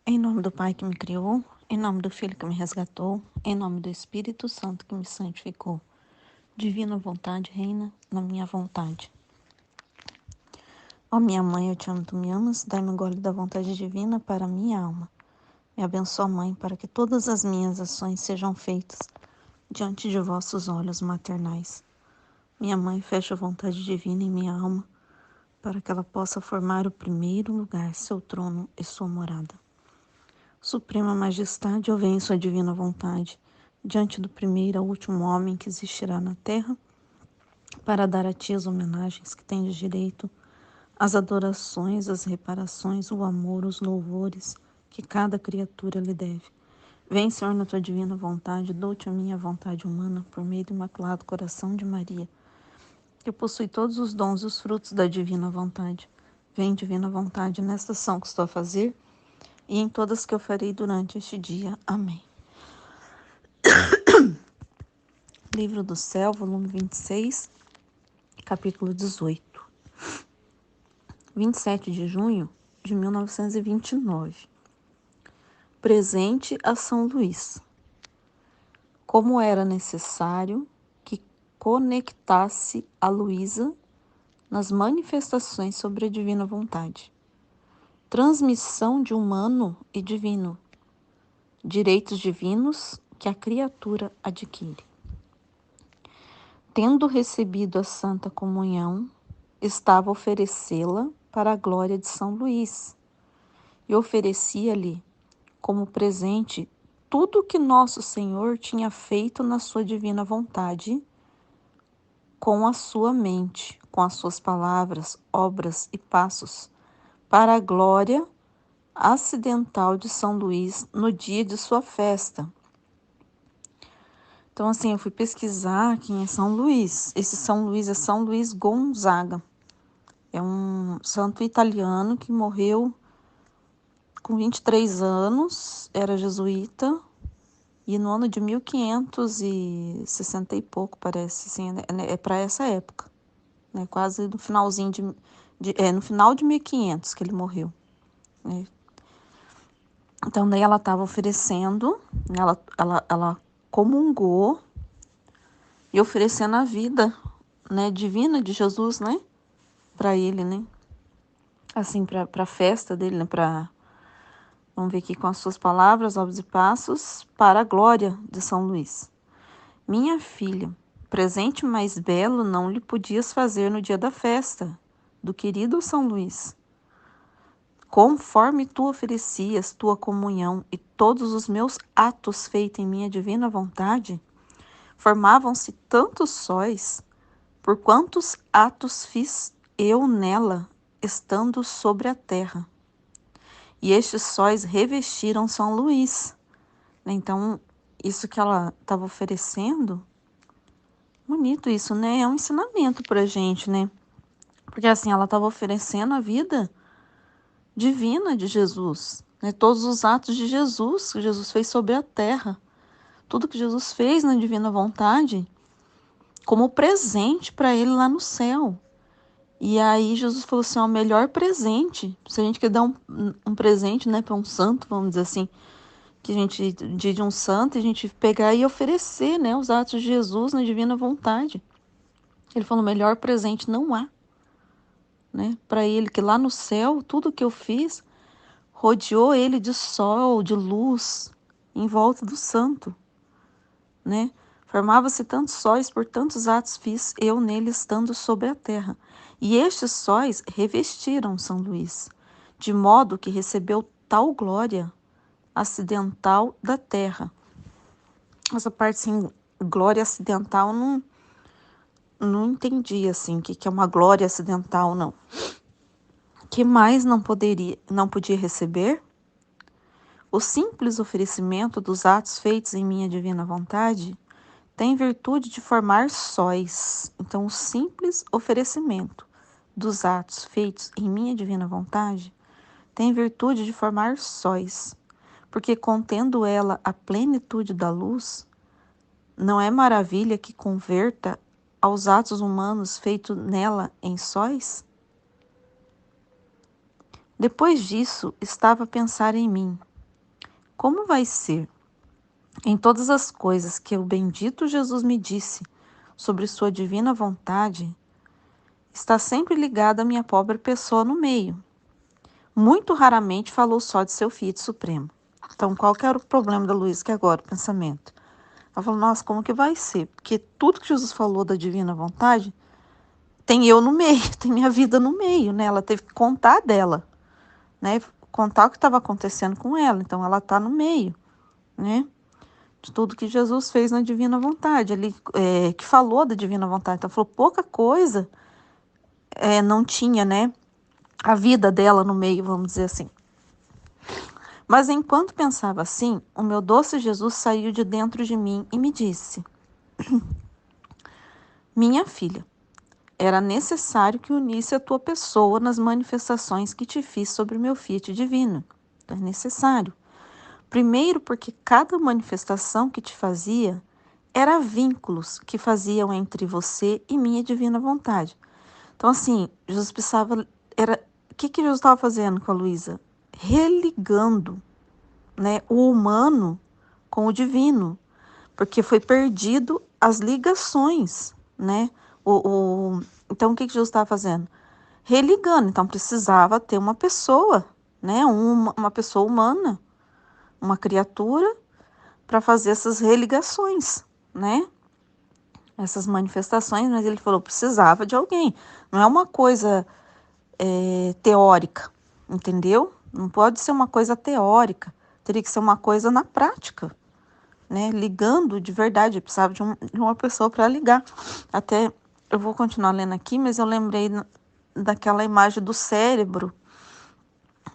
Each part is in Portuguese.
Em nome do Pai que me criou, em nome do Filho que me resgatou, em nome do Espírito Santo que me santificou. Divina vontade reina na minha vontade. Ó minha mãe, eu te amo, tu me amas, dai-me um gole da vontade divina para a minha alma. Me abençoa, mãe, para que todas as minhas ações sejam feitas diante de vossos olhos maternais. Minha mãe, fecha a vontade divina em minha alma, para que ela possa formar o primeiro lugar, seu trono e sua morada. Suprema Majestade, eu venho em sua divina vontade, diante do primeiro ao último homem que existirá na terra, para dar a ti as homenagens que tens direito, as adorações, as reparações, o amor, os louvores que cada criatura lhe deve. Vem, Senhor, na tua divina vontade, dou-te a minha vontade humana, por meio do imaculado coração de Maria, que possui todos os dons e os frutos da divina vontade. Vem, divina vontade, nesta ação que estou a fazer, e em todas que eu farei durante este dia. Amém. Livro do Céu, volume 26, capítulo 18. 27 de junho de 1929. Presente a São Luís. Como era necessário que conectasse a Luísa nas manifestações sobre a divina vontade. Transmissão de humano e divino. Direitos divinos que a criatura adquire. Tendo recebido a Santa Comunhão, estava a oferecê-la para a glória de São Luís, e oferecia-lhe como presente tudo o que nosso Senhor tinha feito na sua divina vontade, com a sua mente, com as suas palavras, obras e passos, para a glória acidental de São Luís no dia de sua festa. Então, assim, eu fui pesquisar quem é São Luís. Esse São Luís é São Luís Gonzaga. É um santo italiano que morreu com 23 anos, era jesuíta, e no ano de 1560 e pouco, parece, assim, é para essa época, né? Quase no finalzinho no final de 1500 que ele morreu, né? Então, daí ela estava oferecendo, ela comungou e oferecendo a vida, né, divina de Jesus, né, para ele, né, assim, para a festa dele, né, vamos ver aqui com as suas palavras, obras e passos, para a glória de São Luís. Minha filha, presente mais belo não lhe podias fazer no dia da festa do querido São Luís. Conforme tu oferecias tua comunhão e todos os meus atos feitos em minha divina vontade, formavam-se tantos sóis, por quantos atos fiz eu nela, estando sobre a terra. E estes sóis revestiram São Luís. Então, isso que ela estava oferecendo, bonito isso, né? É um ensinamento pra gente, né? Porque assim, ela estava oferecendo a vida divina de Jesus, né? Todos os atos de Jesus que Jesus fez sobre a terra. Tudo que Jesus fez na divina vontade, como presente para ele lá no céu. E aí Jesus falou assim, ó, o melhor presente, se a gente quer dar um presente, né, para um santo, vamos dizer assim, que a gente, dia de um santo, a gente pegar e oferecer, né, os atos de Jesus na divina vontade. Ele falou, o melhor presente não há, né, para ele, que lá no céu, tudo que eu fiz, rodeou ele de sol, de luz, em volta do santo, né. Formava-se tantos sóis, por tantos atos fiz eu nele estando sobre a terra. E estes sóis revestiram São Luís, de modo que recebeu tal glória acidental da terra. Essa parte, assim, glória acidental, não entendi, assim, o que é uma glória acidental, não. Que mais não podia receber? O simples oferecimento dos atos feitos em minha divina vontade tem virtude de formar sóis. Então, o simples oferecimento dos atos feitos em minha divina vontade tem virtude de formar sóis, porque contendo ela a plenitude da luz, não é maravilha que converta aos atos humanos feitos nela em sóis? Depois disso, estava a pensar em mim. Como vai ser em todas as coisas que o bendito Jesus me disse sobre sua divina vontade, está sempre ligada à minha pobre pessoa no meio. Muito raramente falou só de seu Fiat Supremo. Então, qual que era o problema da Luísa que agora, o pensamento? Ela falou, nossa, como que vai ser? Porque tudo que Jesus falou da divina vontade, tem eu no meio, tem minha vida no meio, né? Ela teve que contar dela, né? Contar o que estava acontecendo com ela. Então, ela está no meio, né? De tudo que Jesus fez na divina vontade, ali, que falou da divina vontade. Então, falou pouca coisa, não tinha, né? A vida dela no meio, vamos dizer assim. Mas enquanto pensava assim, o meu doce Jesus saiu de dentro de mim e me disse: Minha filha, era necessário que unisse a tua pessoa nas manifestações que te fiz sobre o meu Fiat divino. Então, é necessário. Primeiro, porque cada manifestação que te fazia era vínculos que faziam entre você e minha divina vontade. Então, assim, Jesus precisava. O que Jesus estava fazendo com a Luísa? Religando, né, o humano com o divino, porque foi perdido as ligações, né? Então, o que Jesus estava fazendo? Religando. Então, precisava ter uma pessoa, né? Uma pessoa humana, uma criatura, para fazer essas religações, né? Essas manifestações, mas ele falou, precisava de alguém. Não é uma coisa teórica, entendeu? Não pode ser uma coisa teórica, teria que ser uma coisa na prática, né? Ligando de verdade, precisava de uma pessoa para ligar. Até eu vou continuar lendo aqui, mas eu lembrei daquela imagem do cérebro,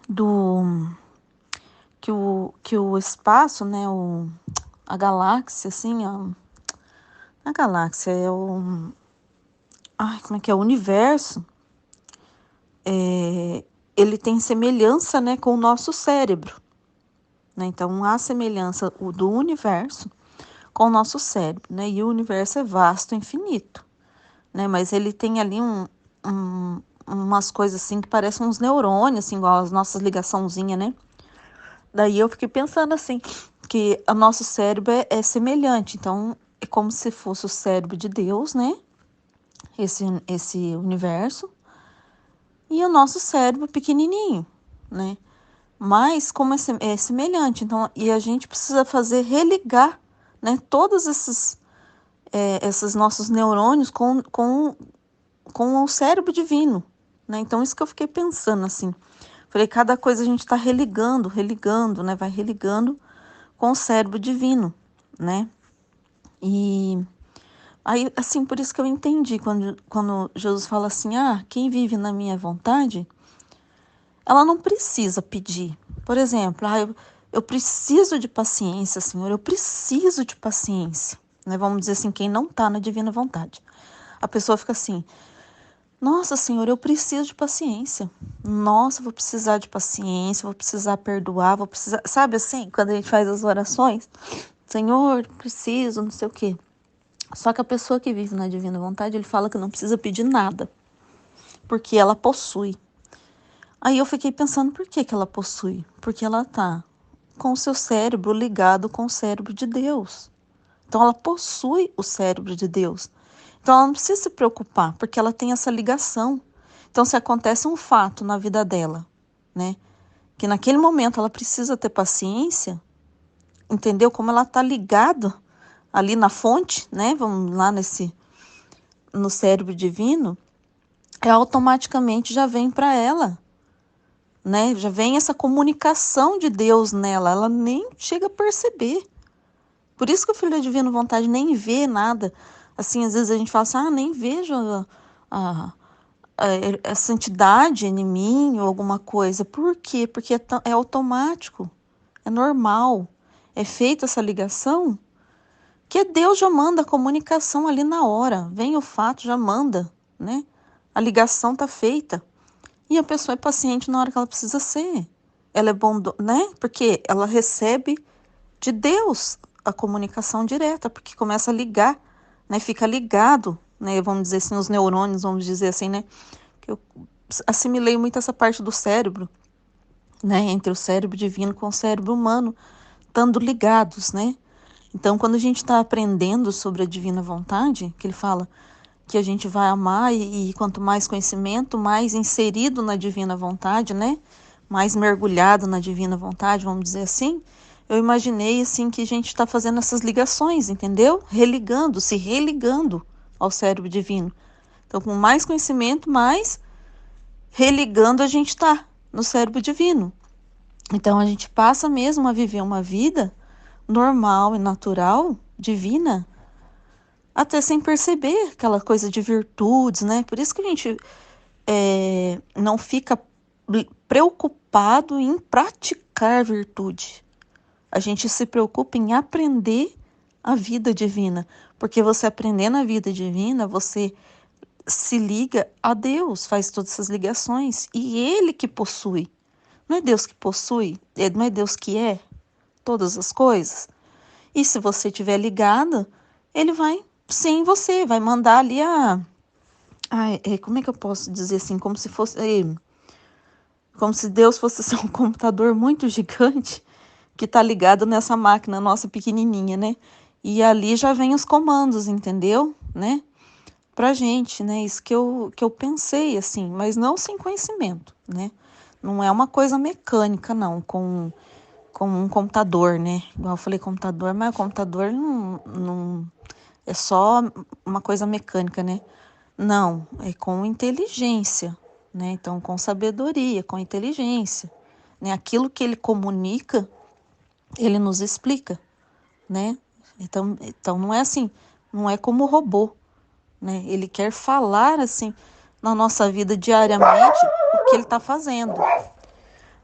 do que o espaço, né? A galáxia, assim, a galáxia é como é que é? O universo, ele tem semelhança, né, com o nosso cérebro, né? Então, há semelhança do universo com o nosso cérebro, né? E o universo é vasto, infinito, né? Mas ele tem ali umas coisas assim que parecem uns neurônios, assim, igual as nossas ligaçãozinhas, né? Daí eu fiquei pensando assim, que o nosso cérebro é semelhante, então é como se fosse o cérebro de Deus, né? Esse universo, e o nosso cérebro pequenininho, né? Mas como é semelhante, então, e a gente precisa fazer religar, né? Todos esses nossos neurônios com o cérebro divino, né? Então, isso que eu fiquei pensando, assim. Falei, cada coisa a gente está religando, né? Vai religando com o cérebro divino, né? E aí, assim, por isso que eu entendi quando Jesus fala assim, quem vive na minha vontade, ela não precisa pedir. Por exemplo, eu preciso de paciência, Senhor, eu preciso de paciência, né? Vamos dizer assim, quem não está na divina vontade. A pessoa fica assim, nossa, Senhor, eu preciso de paciência. Nossa, vou precisar de paciência, vou precisar perdoar, vou precisar... Sabe assim, quando a gente faz as orações? Senhor, preciso, não sei o quê. Só que a pessoa que vive na divina vontade, ele fala que não precisa pedir nada, porque ela possui. Aí eu fiquei pensando, por que ela possui? Porque ela tá com o seu cérebro ligado com o cérebro de Deus. Então ela possui o cérebro de Deus. Então ela não precisa se preocupar, porque ela tem essa ligação. Então se acontece um fato na vida dela, né, que naquele momento ela precisa ter paciência, entendeu? Como ela tá ligada ali na fonte, né? Vamos lá no cérebro divino, automaticamente já vem para ela, né? Já vem essa comunicação de Deus nela, ela nem chega a perceber. Por isso que o filho da divina vontade nem vê nada. Assim, às vezes a gente fala assim, nem vejo a, a santidade em mim ou alguma coisa. Por quê? Porque é automático, é normal, é feita essa ligação, que Deus já manda a comunicação ali na hora. Vem o fato, já manda, né? A ligação tá feita. E a pessoa é paciente na hora que ela precisa ser. Ela é né? Porque ela recebe de Deus a comunicação direta, porque começa a ligar, né? Fica ligado, né? Vamos dizer assim, os neurônios, vamos dizer assim, né? Que eu assimilei muito essa parte do cérebro, né? Entre o cérebro divino com o cérebro humano. estando ligados, né? Então, quando a gente está aprendendo sobre a divina vontade, que ele fala que a gente vai amar e quanto mais conhecimento, mais inserido na divina vontade, né? Mais mergulhado na divina vontade, vamos dizer assim. Eu imaginei assim que a gente está fazendo essas ligações, entendeu? Religando, se religando ao cérebro divino. Então, com mais conhecimento, mais religando a gente está no cérebro divino. Então, a gente passa mesmo a viver uma vida normal e natural, divina, até sem perceber aquela coisa de virtudes, né? Por isso que a gente não fica preocupado em praticar virtude. A gente se preocupa em aprender a vida divina, porque você aprendendo a vida divina, você se liga a Deus, faz todas essas ligações, e Ele que possui. Não é Deus que possui, não é Deus que é todas as coisas. E se você estiver ligada, Ele vai sem você, vai mandar ali como é que eu posso dizer assim, como se fosse, como se Deus fosse ser um computador muito gigante que está ligado nessa máquina nossa pequenininha, né? E ali já vem os comandos, entendeu? Né? Pra gente, né? Isso que eu pensei, assim, mas não sem conhecimento, né? Não é uma coisa mecânica, não, com um computador, né? Igual eu falei computador, mas o computador não é só uma coisa mecânica, né? Não, é com inteligência, né? Então, com sabedoria, com inteligência, né? Aquilo que ele comunica, ele nos explica, né? Então não é assim, não é como robô, né? Ele quer falar assim na nossa vida diariamente o que ele está fazendo.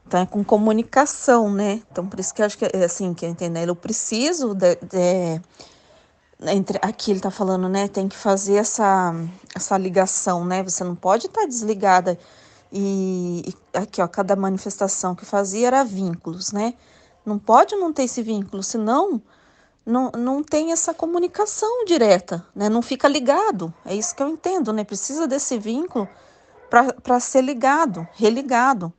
Então é com comunicação, né? Então por isso que eu acho que é assim, que entender, eu preciso aqui ele está falando, né? Tem que fazer essa ligação, né? Você não pode estar desligada e aqui, ó, cada manifestação que fazia era vínculos, né? Não pode não ter esse vínculo, senão não tem essa comunicação direta, né? Não fica ligado. É isso que eu entendo, né? Precisa desse vínculo para ser ligado, religado,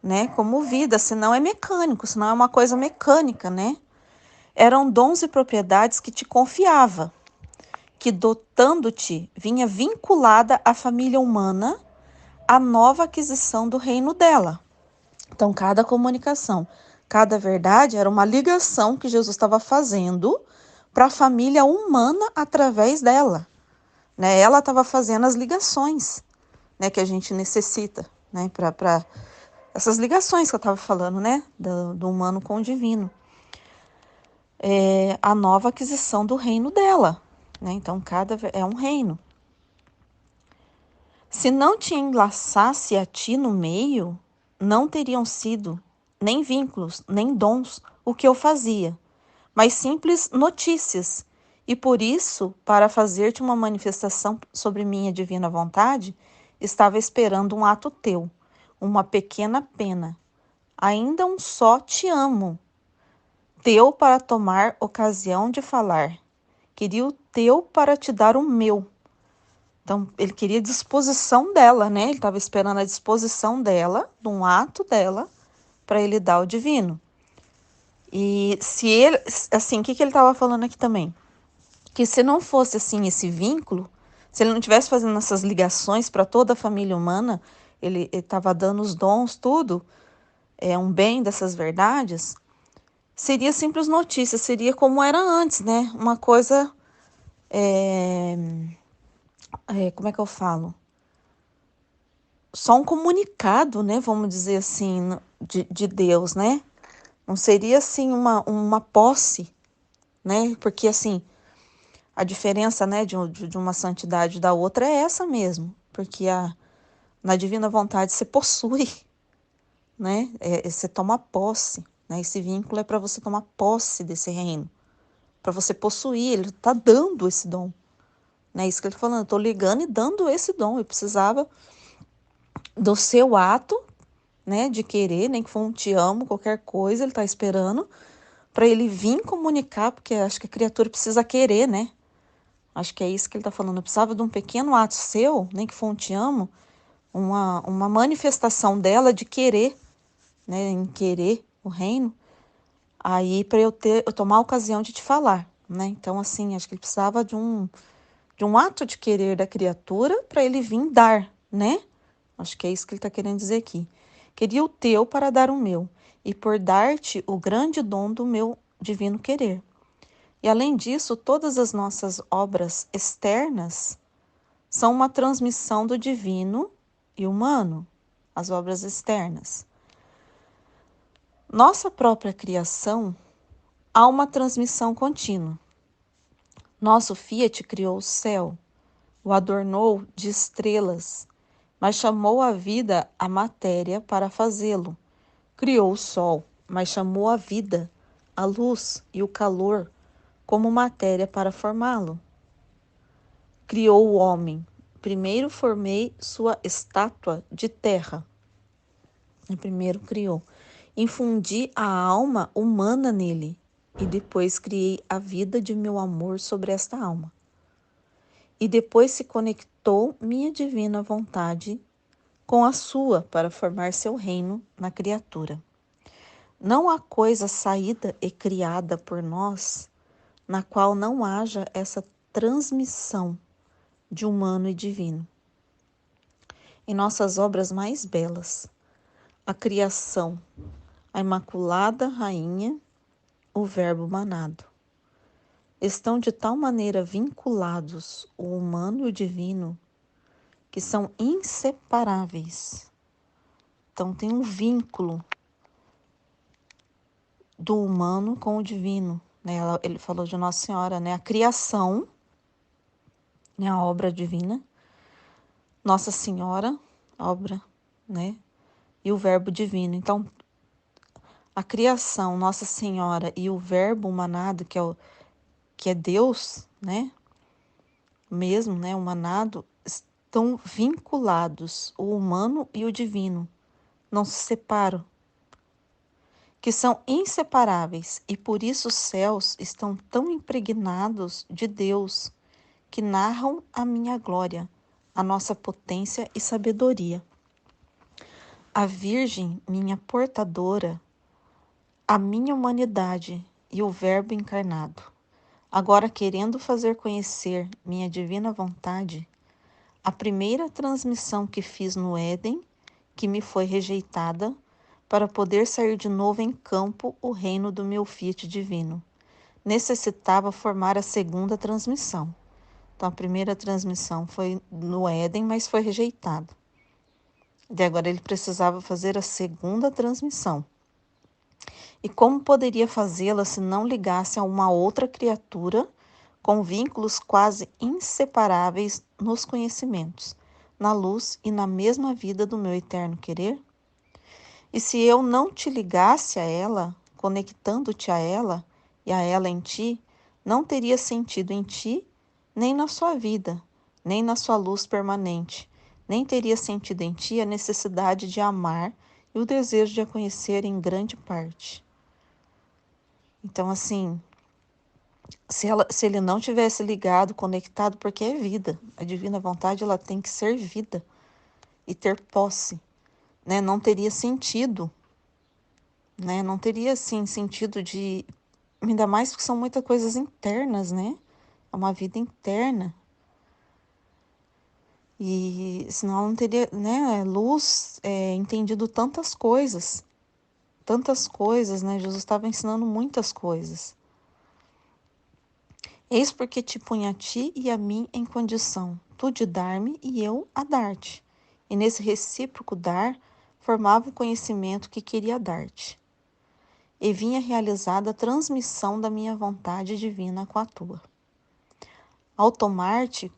né? Como vida, senão é mecânico, senão é uma coisa mecânica, né? Eram dons e propriedades que te confiava, que dotando-te vinha vinculada à família humana a nova aquisição do reino dela. Então, cada comunicação, cada verdade era uma ligação que Jesus estava fazendo para a família humana através dela. Né? Ela estava fazendo as ligações, né, que a gente necessita, né, para essas ligações que eu estava falando, né, do humano com o divino. A nova aquisição do reino dela. Né? Então, é um reino. Se não te enlaçasse a ti no meio, não teriam sido nem vínculos, nem dons o que eu fazia, mas simples notícias. E por isso, para fazer-te uma manifestação sobre minha divina vontade, estava esperando um ato teu, uma pequena pena. Ainda um só te amo, teu para tomar ocasião de falar. Queria o teu para te dar o meu. Então, ele queria disposição dela, né? Ele estava esperando a disposição dela, de um ato dela, para ele dar o divino. E se ele, assim, o que ele estava falando aqui também? Que se não fosse, assim, esse vínculo, se ele não estivesse fazendo essas ligações para toda a família humana, ele estava dando os dons, tudo, um bem dessas verdades, seria simples notícia, seria como era antes, né? Uma coisa, como é que eu falo? Só um comunicado, né? Vamos dizer assim, de Deus, né? Não seria assim uma posse, né? Porque assim, a diferença, né, de uma santidade da outra é essa mesmo. Porque na divina vontade você possui, né? Você toma posse, né? Esse vínculo é para você tomar posse desse reino, para você possuir. Ele está dando esse dom, né? Isso que ele está falando. Eu estou ligando e dando esse dom. Eu precisava do seu ato, né, de querer, nem que for um te amo, qualquer coisa, ele está esperando para ele vir comunicar, porque acho que a criatura precisa querer, né? Acho que é isso que ele está falando. Eu precisava de um pequeno ato seu, nem que for um te amo, uma manifestação dela de querer, né, em querer o reino, aí para eu tomar a ocasião de te falar, né? Então, assim, acho que ele precisava de um ato de querer da criatura para ele vir dar, né? Acho que é isso que ele está querendo dizer aqui. Queria o teu para dar o meu, e por dar-te o grande dom do meu divino querer. E além disso, todas as nossas obras externas são uma transmissão do divino e humano, as obras externas. Nossa própria criação há uma transmissão contínua. Nosso Fiat criou o céu, o adornou de estrelas, mas chamou a vida a matéria para fazê-lo. Criou o sol, mas chamou a vida, a luz e o calor como matéria para formá-lo. Criou o homem. Primeiro formei sua estátua de terra. Primeiro criou. Infundi a alma humana nele e depois criei a vida de meu amor sobre esta alma. E depois se conectou minha divina vontade com a sua para formar seu reino na criatura. Não há coisa saída e criada por nós na qual não haja essa transmissão de humano e divino. Em nossas obras mais belas, a criação, a Imaculada Rainha, o Verbo manado, estão de tal maneira vinculados o humano e o divino que são inseparáveis. Então tem um vínculo do humano com o divino, né? Ele falou de Nossa Senhora, né? A criação, né? A obra divina, Nossa Senhora, obra, né? E o Verbo divino. Então, a criação, Nossa Senhora e o Verbo manado, que é Deus, né? Mesmo, né? O manado, estão vinculados, o humano e o divino, não se separam, que são inseparáveis, e por isso os céus estão tão impregnados de Deus, que narram a minha glória, a nossa potência e sabedoria. A Virgem, minha portadora, a minha humanidade e o Verbo encarnado, agora querendo fazer conhecer minha divina vontade, a primeira transmissão que fiz no Éden, que me foi rejeitada, para poder sair de novo em campo o reino do meu Fiat divino, necessitava formar a segunda transmissão. Então, a primeira transmissão foi no Éden, mas foi rejeitada. E agora ele precisava fazer a segunda transmissão. E como poderia fazê-la se não ligasse a uma outra criatura com vínculos quase inseparáveis nos conhecimentos, na luz e na mesma vida do meu eterno querer? E se eu não te ligasse a ela, conectando-te a ela e a ela em ti, não teria sentido em ti, nem na sua vida, nem na sua luz permanente, nem teria sentido em ti a necessidade de amar e o desejo de a conhecer em grande parte. Então, assim, se ele não tivesse ligado, conectado, porque é vida, a divina vontade ela tem que ser vida e ter posse, né? Não teria sentido, né? Não teria, assim, sentido de... Ainda mais porque são muitas coisas internas, né? É uma vida interna. E senão não teria, né? Luz, entendido tantas coisas, né? Jesus estava ensinando muitas coisas. Eis porque te punha a ti e a mim em condição, tu de dar-me e eu a dar-te. E nesse recíproco dar, formava o conhecimento que queria dar-te. E vinha realizada a transmissão da minha vontade divina com a tua. Ao tomar-te,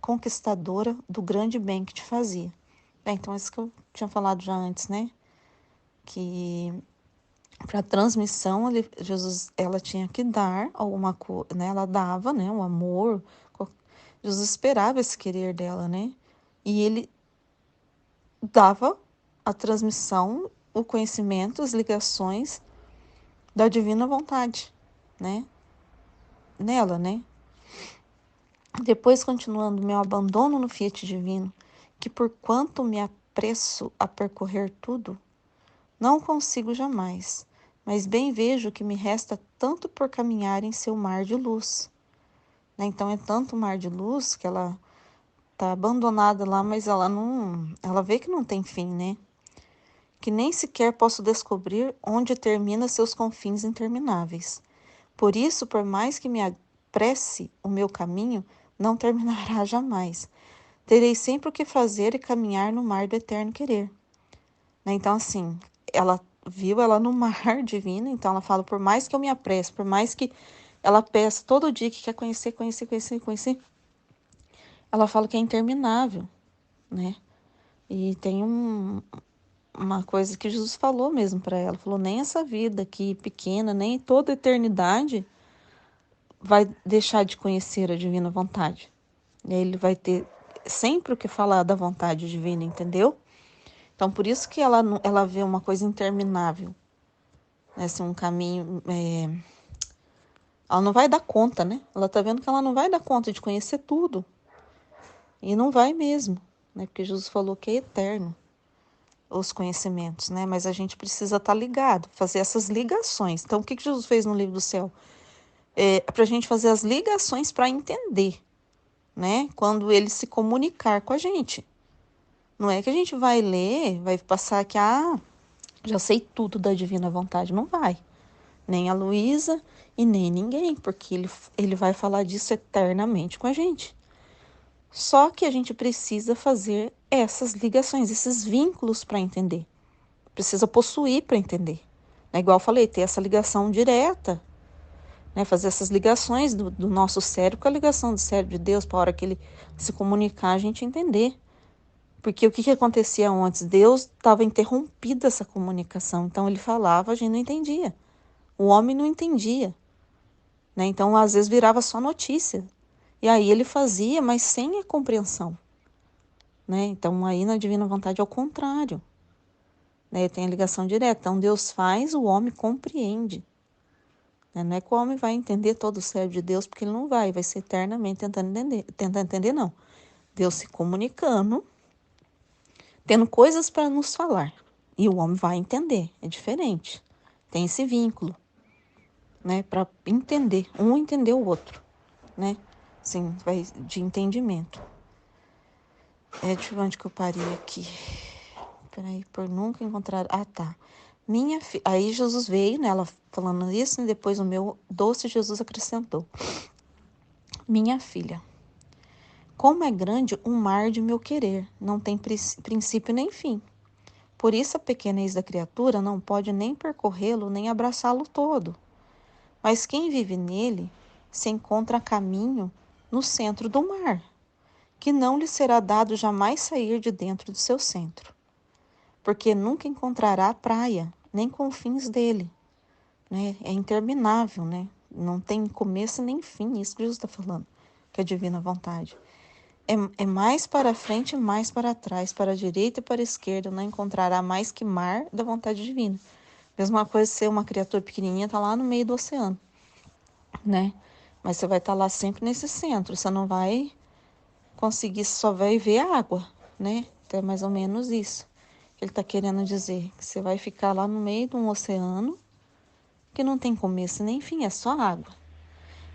conquistadora do grande bem que te fazia. Então, isso que eu tinha falado já antes, né? Que para a transmissão, Jesus, ela tinha que dar alguma coisa, né? Ela dava, né? O amor. Jesus esperava esse querer dela, né? E ele dava a transmissão, o conhecimento, as ligações da divina vontade, né? Nela, né? Depois, continuando, meu abandono no Fiat divino, que por quanto me apresso a percorrer tudo, não consigo jamais, mas bem vejo que me resta tanto por caminhar em seu mar de luz. Né? Então é tanto mar de luz que ela tá abandonada lá, mas ela vê que não tem fim, né? Que nem sequer posso descobrir onde termina seus confins intermináveis. Por isso, por mais que me apresse o meu caminho, não terminará jamais. Terei sempre o que fazer e caminhar no mar do eterno querer. Né? Então, assim, ela viu ela no mar divino, então ela fala, por mais que eu me apresse, por mais que ela peça todo dia que quer conhecer, conhecer, conhecer, conhecer, ela fala que é interminável, né? E tem uma coisa que Jesus falou mesmo para ela, falou, nem essa vida aqui pequena, nem toda a eternidade vai deixar de conhecer a divina vontade. Ele vai ter sempre o que falar da vontade divina, entendeu? Então, por isso que ela vê uma coisa interminável, né? Assim, um caminho. Ela não vai dar conta, né? Ela tá vendo que ela não vai dar conta de conhecer tudo. E não vai mesmo, né? Porque Jesus falou que é eterno os conhecimentos, né? Mas a gente precisa estar ligado, fazer essas ligações. Então, o que Jesus fez no livro do céu? É para a gente fazer as ligações para entender, né? Quando ele se comunicar com a gente. Não é que a gente vai ler, vai passar que, já sei tudo da divina vontade. Não vai. Nem a Luísa e nem ninguém, porque ele vai falar disso eternamente com a gente. Só que a gente precisa fazer essas ligações, esses vínculos para entender. Precisa possuir para entender. É igual eu falei, ter essa ligação direta, né? Fazer essas ligações do nosso cérebro com a ligação do cérebro de Deus, para a hora que ele se comunicar, a gente entender. Porque o que acontecia antes? Deus estava interrompida essa comunicação. Então ele falava, a gente não entendia. O homem não entendia. Né? Então, às vezes, virava só notícia. E aí ele fazia, mas sem a compreensão. Né? Então, aí na divina vontade é o contrário. Né? Tem a ligação direta. Então, Deus faz, o homem compreende. Né? Não é que o homem vai entender todo o cérebro de Deus, porque ele não vai ser eternamente tentando entender, não. Deus se comunicando, tendo coisas para nos falar. E o homem vai entender, é diferente. Tem esse vínculo, né? Para entender, um entender o outro, né? Sim, vai de entendimento. Deixa eu ver onde que eu parei aqui. Peraí, por nunca encontrar. Ah, tá. Aí Jesus veio, né? Ela falando isso, e depois o meu doce Jesus acrescentou. Minha filha, como é grande um mar de meu querer, não tem princípio nem fim. Por isso a pequenez da criatura não pode nem percorrê-lo, nem abraçá-lo todo. Mas quem vive nele se encontra a caminho no centro do mar, que não lhe será dado jamais sair de dentro do seu centro, porque nunca encontrará praia, nem confins dele, né? É interminável, né? Não tem começo nem fim, isso que Jesus está falando, que é a divina vontade. É mais para frente e mais para trás, para a direita e para a esquerda, não encontrará mais que mar da vontade divina. Mesma coisa ser uma criatura pequenininha, tá lá no meio do oceano, né? Mas você vai estar lá sempre nesse centro, você não vai conseguir, só vai ver água, né? Então é mais ou menos isso que ele está querendo dizer, que você vai ficar lá no meio de um oceano que não tem começo nem fim, é só água.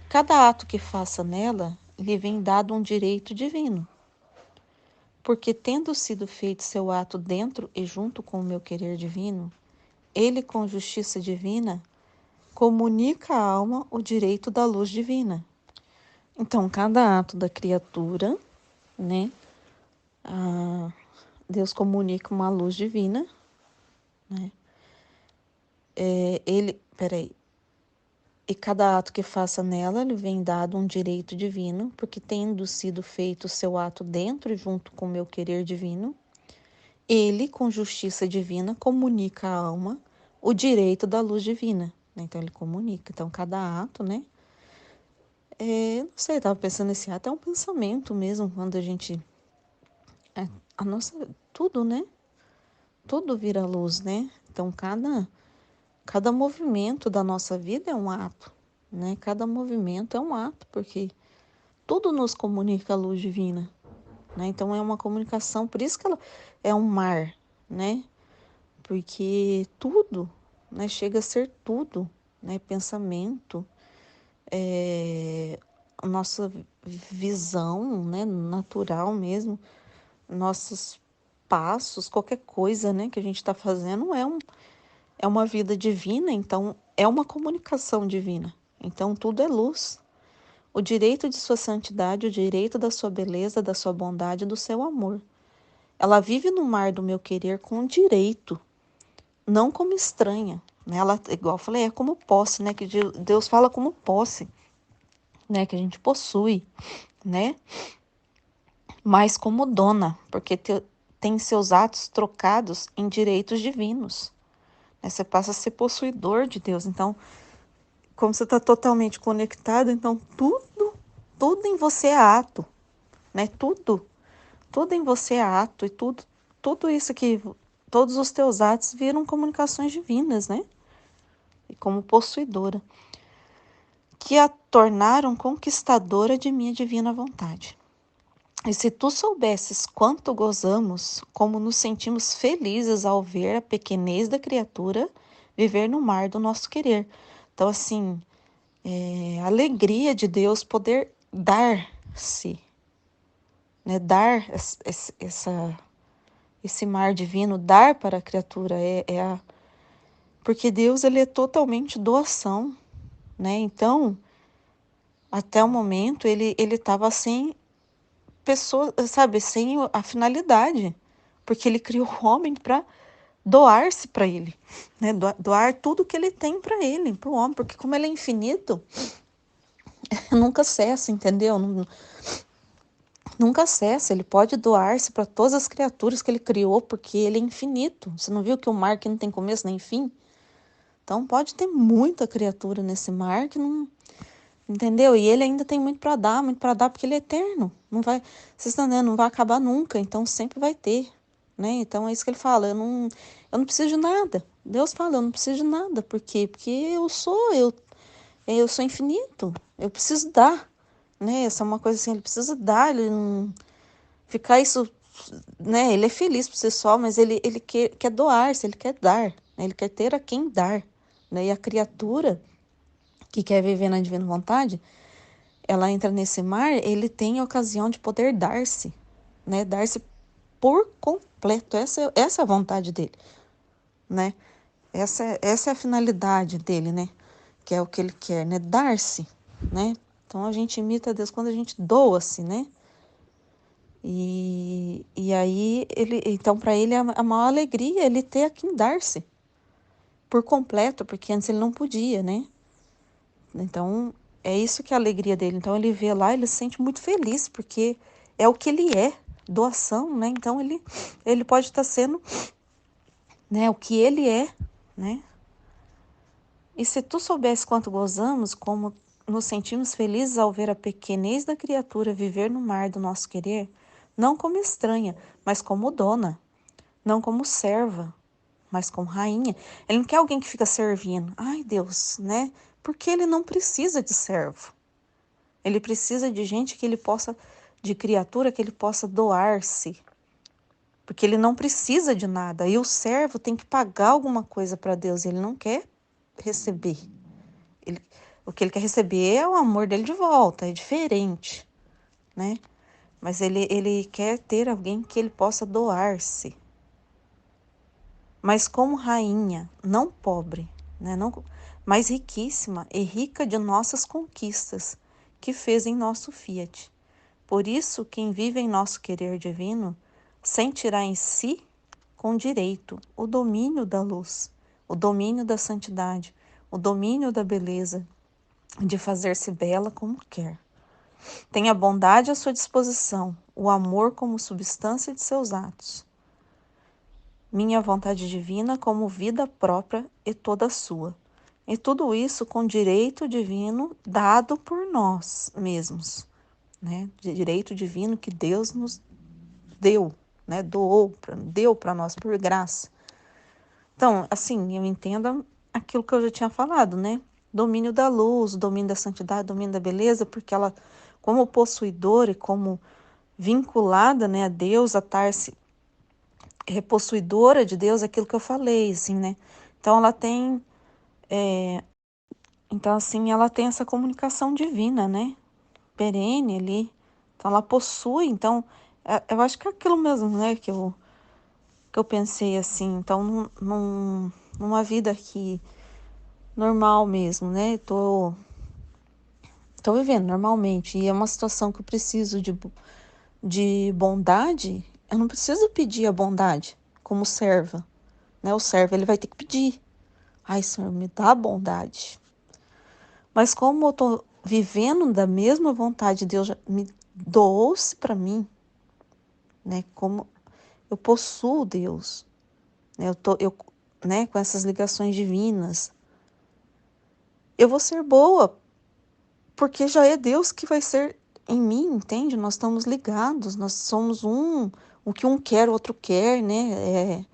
Cada ato que faça nela lhe vem dado um direito divino, porque tendo sido feito seu ato dentro e junto com o meu querer divino, ele com justiça divina comunica à alma o direito da luz divina. Então, cada ato da criatura, né, Deus comunica uma luz divina, né? E cada ato que faça nela lhe vem dado um direito divino, porque tendo sido feito o seu ato dentro e junto com o meu querer divino, ele, com justiça divina, comunica à alma o direito da luz divina. Então, ele comunica. Então, cada ato, né? Não sei, estava pensando nesse ato, é um pensamento mesmo, quando a gente... a nossa... Tudo, né? Tudo vira luz, né? Então, cada movimento da nossa vida é um ato, né? Cada movimento é um ato, porque tudo nos comunica a luz divina, né? Então é uma comunicação, por isso que ela é um mar, né? Porque tudo né? Chega a ser tudo, né? Pensamento, a nossa visão, né? Natural mesmo, nossos passos, qualquer coisa, né? Que a gente está fazendo é uma vida divina, então é uma comunicação divina. Então tudo é luz. O direito de sua santidade, o direito da sua beleza, da sua bondade, do seu amor. Ela vive no mar do meu querer com direito, não como estranha. Né? Ela, igual eu falei, é como posse, né? Que Deus fala como posse, né? Que a gente possui, né? Mas como dona, porque tem seus atos trocados em direitos divinos. Né? Você passa a ser possuidor de Deus. Então, como você está totalmente conectado, então tudo em você é ato, né? Tudo em você é ato e tudo isso que todos os teus atos viram comunicações divinas, né? E como possuidora, que a tornaram conquistadora de minha divina vontade. E se tu soubesses quanto gozamos, como nos sentimos felizes ao ver a pequenez da criatura viver no mar do nosso querer. Então, assim, a alegria de Deus poder dar-se, né? Dar esse mar divino, dar para a criatura, porque Deus ele é totalmente doação, né? Então, até o momento ele estava sem pessoa, sabe, sem a finalidade, porque ele criou o homem para doar-se para ele, né? Doar tudo que ele tem para ele, para o homem, porque como ele é infinito, nunca cessa, entendeu? Nunca cessa, ele pode doar-se para todas as criaturas que ele criou, porque ele é infinito. Você não viu que o mar que não tem começo nem fim? Então pode ter muita criatura nesse mar que não, entendeu? E ele ainda tem muito para dar, porque ele é eterno. Não vai, vocês estão entendendo? Não vai acabar nunca, então sempre vai ter, né? Então é isso que ele fala, eu não preciso de nada. Deus fala, eu não preciso de nada. Por quê? Porque eu sou infinito. Eu preciso dar, né? Essa é uma coisa assim, ele precisa dar, ele não ficar isso, né? Ele é feliz por si só, mas ele quer doar-se, ele quer dar, né? Ele quer ter a quem dar, né? E a criatura que quer viver na divina vontade, ela entra nesse mar, ele tem a ocasião de poder dar-se, né? Dar-se por completo. Essa é a vontade dele, né? Essa é a finalidade dele, né? Que é o que ele quer, né? Dar-se, né? Então a gente imita Deus quando a gente doa-se, né? E aí então para ele a maior alegria é ele ter a quem dar-se por completo, porque antes ele não podia, né? Então é isso que é a alegria dele. Então ele vê lá, ele se sente muito feliz, porque é o que ele é, doação, né? Então ele pode estar sendo, né, o que ele é, né? E se tu soubesse quanto gozamos, como nos sentimos felizes ao ver a pequenez da criatura viver no mar do nosso querer, não como estranha, mas como dona, não como serva, mas como rainha. Ele não quer alguém que fica servindo. Ai, Deus, né? Porque ele não precisa de servo. Ele precisa de gente que ele possa, de criatura que ele possa doar-se. Porque ele não precisa de nada. E o servo tem que pagar alguma coisa para Deus. Ele não quer receber. Ele, o que ele quer receber é o amor dele de volta. É diferente, né? Mas ele quer ter alguém que ele possa doar-se. Mas como rainha, não pobre, né? Não, mas riquíssima e rica de nossas conquistas, que fez em nosso fiat. Por isso, quem vive em nosso querer divino sentirá em si, com direito, o domínio da luz, o domínio da santidade, o domínio da beleza, de fazer-se bela como quer. Tem a bondade à sua disposição, o amor como substância de seus atos. Minha vontade divina como vida própria e toda sua. E tudo isso com direito divino dado por nós mesmos, né? Direito divino que Deus nos deu, né? Deu para nós por graça. Então, assim, eu entendo aquilo que eu já tinha falado, né? Domínio da luz, domínio da santidade, domínio da beleza, porque ela, como possuidora e como vinculada, né, a Deus, a estar-se possuidora de Deus, aquilo que eu falei, assim, né? Então ela tem, então assim, ela tem essa comunicação divina, né? Perene ali. Então ela possui, então eu acho que é aquilo mesmo, né, que eu pensei assim, então numa vida aqui normal mesmo, né? Tô vivendo normalmente e é uma situação que eu preciso de bondade, eu não preciso pedir a bondade como serva, né? O servo ele vai ter que pedir. Ai, Senhor, me dá a bondade. Mas como eu tô vivendo da mesma vontade, Deus já me doou-se para mim, né? Como eu possuo Deus, né? Né, com essas ligações divinas, eu vou ser boa, porque já é Deus que vai ser em mim, entende? Nós estamos ligados, nós somos um, o que um quer, o outro quer, né?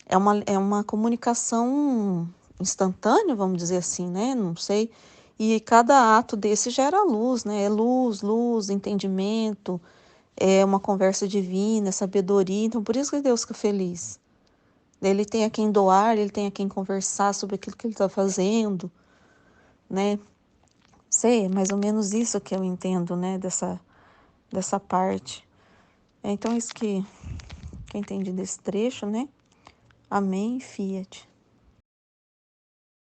É uma comunicação instantânea, vamos dizer assim, né? Não sei. E cada ato desse gera luz, né? É luz, luz, entendimento, é uma conversa divina, é sabedoria. Então, por isso que Deus fica feliz. Ele tem a quem doar, ele tem a quem conversar sobre aquilo que ele está fazendo, né? Sei, é mais ou menos isso que eu entendo, né? Dessa parte. Então, isso que eu entendi desse trecho, né? Amém, Fiat.